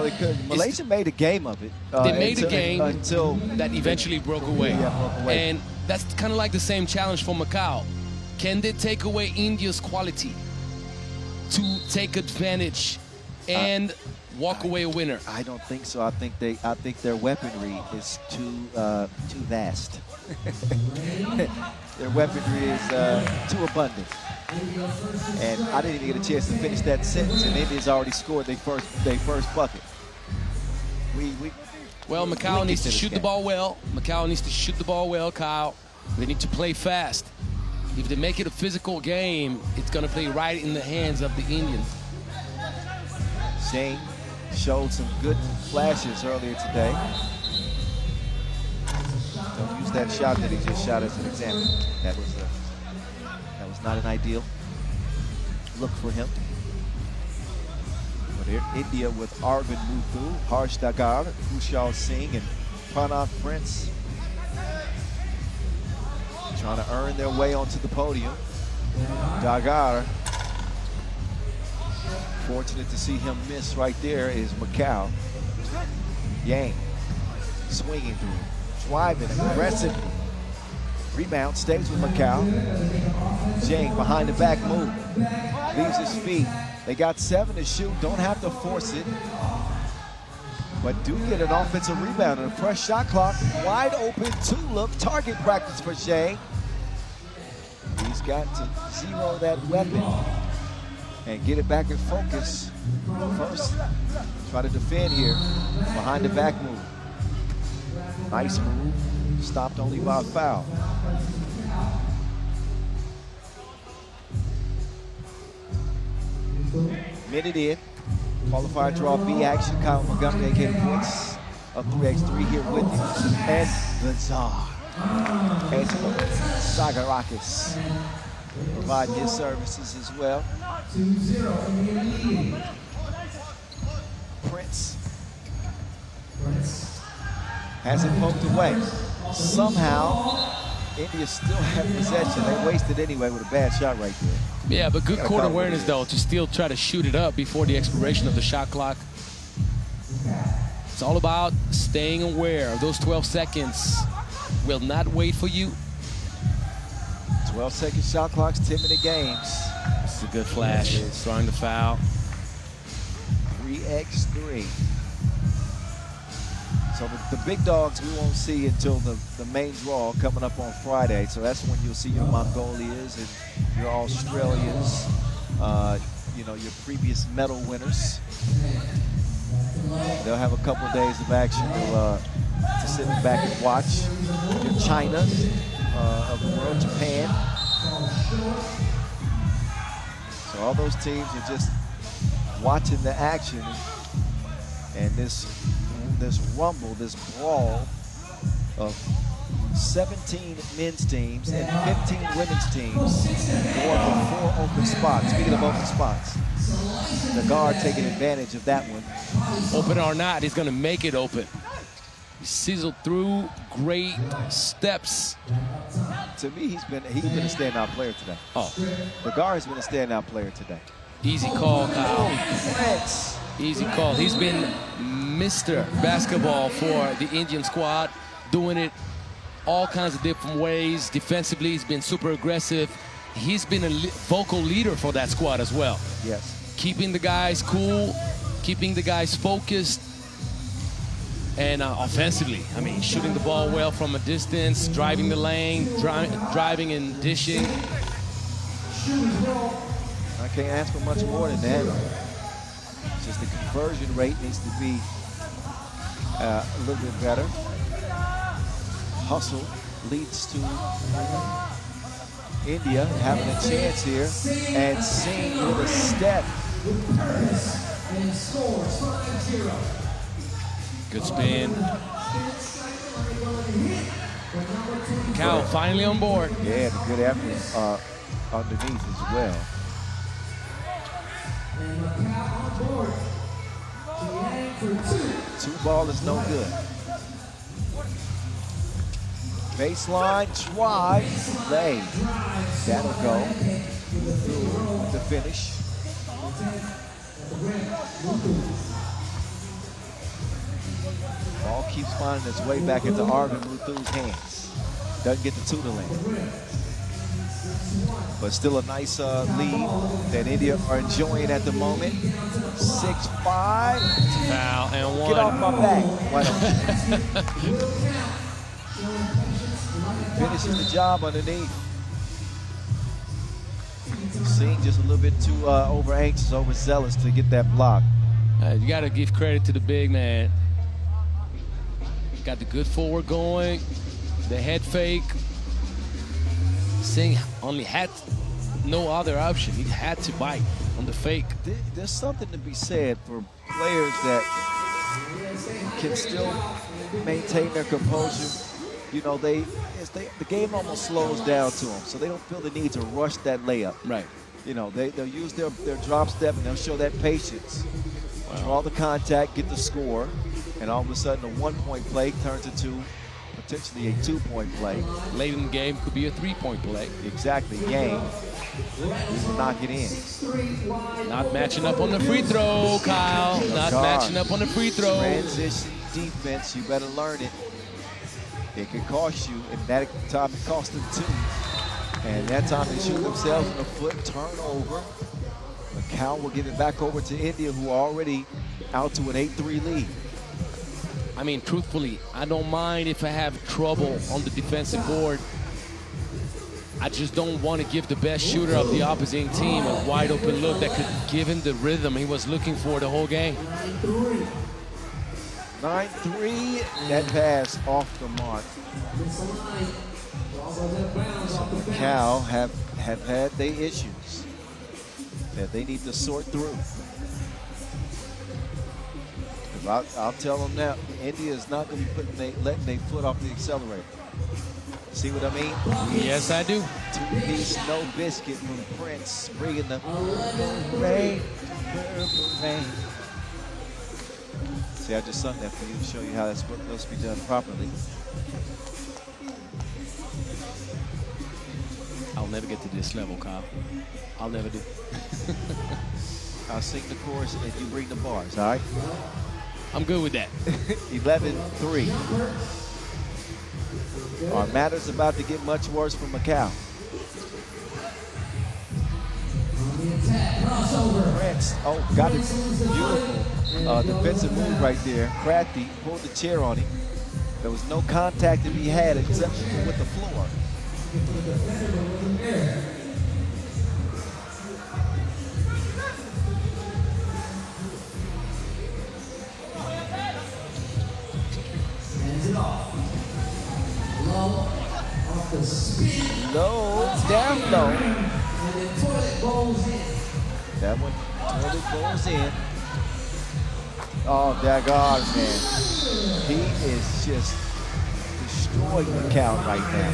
they could. Malaysia made a game of it. They made a game until that eventually broke away. Yeah, broke away. And that's kind of like the same challenge for Macau. Can they take away India's quality to take advantage and walk away a winner? I don't think so. I think their weaponry is too vast. Their weaponry is too abundant. And I didn't even get a chance to finish that sentence, and India's already scored their first bucket. Well, Macau needs to shoot the ball well. Macau needs to shoot the ball well, Kyle. They need to play fast. If they make it a physical game, it's going to play right in the hands of the Indians. Shane showed some good flashes earlier today. Don't use that shot that he just shot as an example. That was not an ideal look for him. But here, India with Arvind Muthu, Harsh Dagar, Kushal Singh, and Pranav Prince trying to earn their way onto the podium. Dagar, fortunate to see him miss right there, is Macau. Yang swinging through, driving aggressively. Rebound stays with Macau. Jang behind the back move, leaves his feet. They got 7 to shoot, don't have to force it, but do get an offensive rebound and a fresh shot clock. Wide open 2-look target practice for Shane. He's got to zero that weapon and get it back in focus. First, try to defend here, behind the back move. Nice move, stopped only by a foul. Minute in, qualifier draw B action. Kyle Montgomery, aka Prince, of 3x3 here with you. And the Tsar, Angelo Sagarakis, providing his services as well. Prince has it poked away. Somehow, India still had possession. They wasted anyway with a bad shot right there. Yeah, but good court awareness, though, to still try to shoot it up before the expiration of the shot clock. It's all about staying aware. Those 12 seconds will not wait for you. 12-second shot clocks, 10-minute games. This is a good flash. Throwing the foul. 3x3. So the big dogs we won't see until the main draw coming up on Friday. So that's when you'll see your Mongolias and your Australians, you know, your previous medal winners. They'll have a couple of days of action to sit back and watch. Your China of the world, Japan. So all those teams are just watching the action, and this rumble, this brawl of 17 men's teams and 15 women's teams for the 4 open spots. Speaking of open spots, the guard taking advantage of that one. Open or not, he's going to make it open. He sizzled through, great steps. To me, he's been a standout player today. Oh, the guard's been a standout player today. Easy call, Kyle. Prince. Easy call. He's been Mr. Basketball for the Indian squad, doing it all kinds of different ways. Defensively, he's been super aggressive. He's been a vocal leader for that squad as well. Yes. Keeping the guys cool, keeping the guys focused, and offensively, I mean, shooting the ball well from a distance, driving the lane, driving and dishing. I can't ask for much more than that. It's just the conversion rate needs to be a little bit better. Hustle leads to India having a chance here, and Singh with a step. Good spin. Cal finally on board. Yeah, the good effort underneath as well. Two ball is no good. Baseline try, lay. That'll go through the finish. keeps finding its way back into Arvin Muthu's hands. Doesn't get the two to land. But still a nice lead that India are enjoying at the moment. 6-5. Foul and one. Get off my back. Why don't you? Finishes the job underneath. Singh just a little bit too over anxious, overzealous to get that block. You got to give credit to the big man. Got the good forward going, the head fake. Singh only had no other option. He had to bite on the fake. There's something to be said for players that can still maintain their composure. You know, the game almost slows down to them, so they don't feel the need to rush that layup. Right. You know, they'll use their drop step and they'll show that patience. Draw the contact, get the score, and all of a sudden a one-point play turns into potentially a two-point play. Late in the game could be a three-point play. Exactly. Yang will knock it in. Not matching up on the free throw, Kyle. Not matching up on the free throw. Transition defense, you better learn it. It can cost you, and that time it cost them two. And that time they shoot themselves in the foot, turnover. Macau will give it back over to India, who are already out to an 8-3 lead. I mean, truthfully, I don't mind if I have trouble on the defensive board. I just don't want to give the best shooter of the opposing team a wide open look that could give him the rhythm he was looking for the whole game. 9-3, that pass off the mark. Macau have had their issues that they need to sort through. I'll tell them now, India is not going to be letting their foot off the accelerator. See what I mean? Yes, I do. Two-piece no biscuit from Prince, bringing the rain, purple rain. See, I just sung that for you to show you how that's supposed to be done properly. I'll never get to this level, Kyle. I'll never do. I'll sing the chorus and you bring the bars, all right? I'm good with that. 11-3. Are matters about to get much worse for Macau? Prince, oh, got it. Beautiful defensive move right there. Crafty pulled the chair on him. There was no contact to be had except with the floor. Low, down low. That one, toilet goes in. Oh, daggone, man. He is just destroying Macau right now.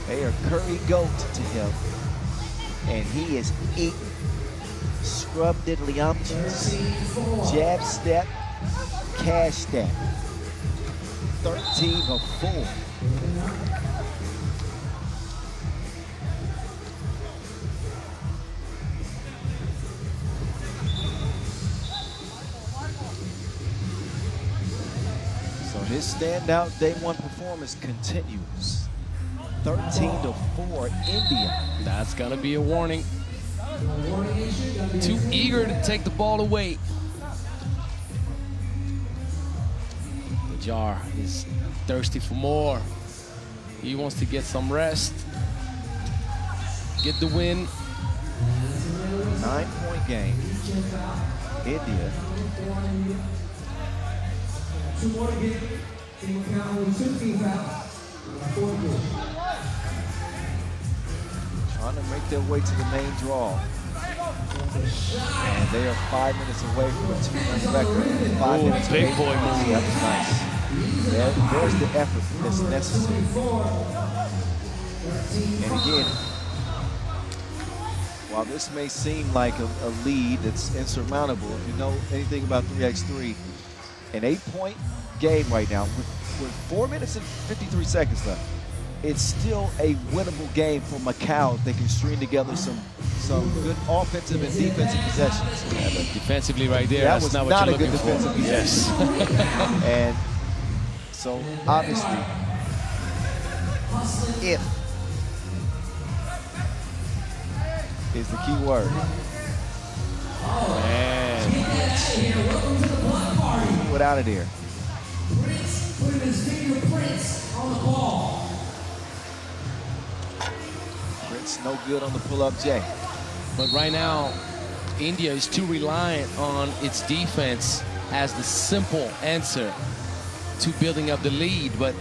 They are curry goat to him. And he is eating. Scrub diddly umptions. Jab step. Cash step. 13 of 4. So his standout day one performance continues. 13-4 India. That's gonna be a warning. Too eager to take the ball away. The Jar is thirsty for more. He wants to get some rest. Get the win. 9-point game. India. Trying to make their way to the main draw. And they are 5 minutes away from a 2-1 record. 5 minutes big away. boy move. That was nice. There's the effort that's necessary. And again, while this may seem like a lead that's insurmountable, if you know anything about 3x3, an 8-point game right now with 4 minutes and 53 seconds left, it's still a winnable game for Macau if they can string together some good offensive and defensive possessions. Yeah, but defensively right there, That that's was not what not you're a good looking defensive for. possession. Yes. And So obviously, if is the key word. Man. Put out of there. Prince no good on the pull-up J. But right now, India is too reliant on its defense as the simple answer to building up the lead. But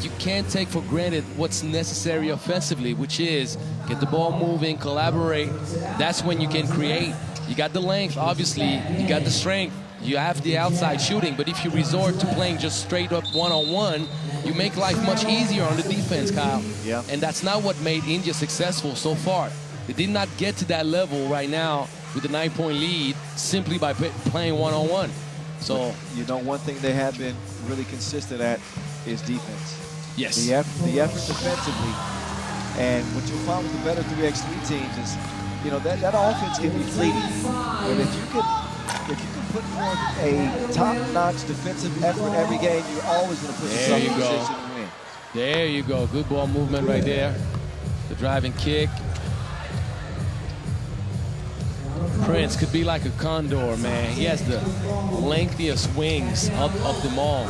you can't take for granted what's necessary offensively, which is get the ball moving, collaborate. That's when you can create. You got the length, obviously. You got the strength. You have the outside shooting. But if you resort to playing just straight up one-on-one, you make life much easier on the defense, Kyle. Yeah. And that's not what made India successful so far. They did not get to that level right now with a 9-point lead simply by playing one-on-one. So, you know, one thing they have been really consistent at is defense. yes. The effort defensively. And what you'll find with the better 3x3 teams is, you know, that offense can be fleeting. But if you can put forth a top-notch defensive effort every game, you're always going to put yourself in position to win. There you go. Good ball movement right there. The driving kick. Prince could be like a condor, man. He has the lengthiest wings of them all.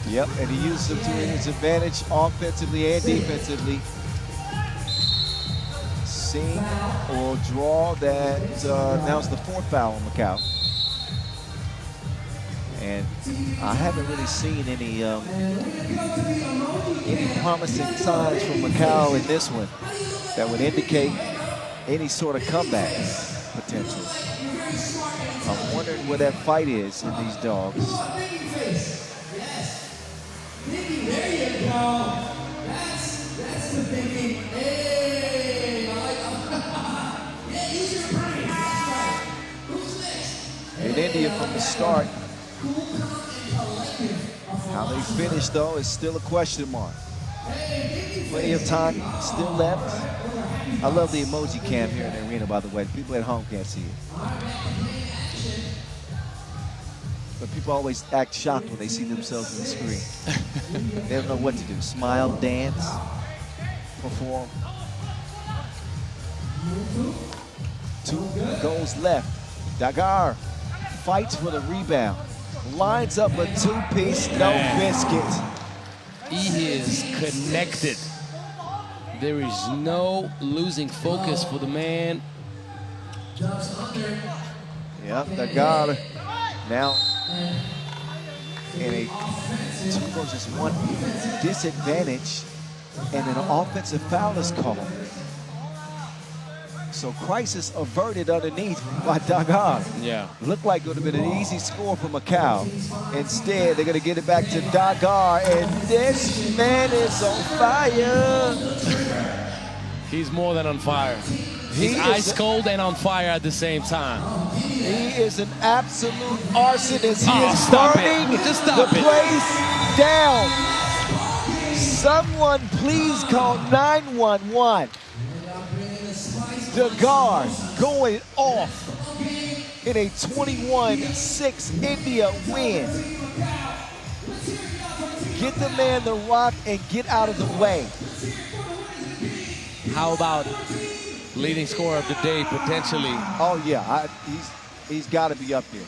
Yep, and he used them to his advantage offensively and defensively. Seeing or draw that, now it's the 4th foul on Macau. And I haven't really seen any promising signs from Macau in this one that would indicate any sort of comeback potential. I'm wondering where that fight is in these dogs. There you go. That's the thinking. Hey, I like yeah, use your brain. That's right. Who's next? In India from the start, how they finish though is still a question mark. Plenty of time still left. I love the emoji cam here in the arena, by the way. People at home can't see it. But people always act shocked when they see themselves on the screen. They don't know what to do. Smile, dance, perform. 2 goals left. Dagar fights for the rebound. Lines up a 2-piece, no biscuit. He is connected. There is no losing focus for the man. Yep, Dagar now in a 2 versus 1 disadvantage, and an offensive foul is called. So crisis averted underneath by Dagar. Yeah. Looked like it would have been an easy score for Macau. Instead, they're going to get it back to Dagar, and this man is on fire. He's more than on fire. He's ice cold and on fire at the same time. He is an absolute arsonist. He is stop burning it. Just stop the it. place down. Someone please call 911. Dagar going off in a 21-6 India win. Get the man the rock and get out of the way. How about leading scorer of the day potentially? Oh yeah, he's got to be up there.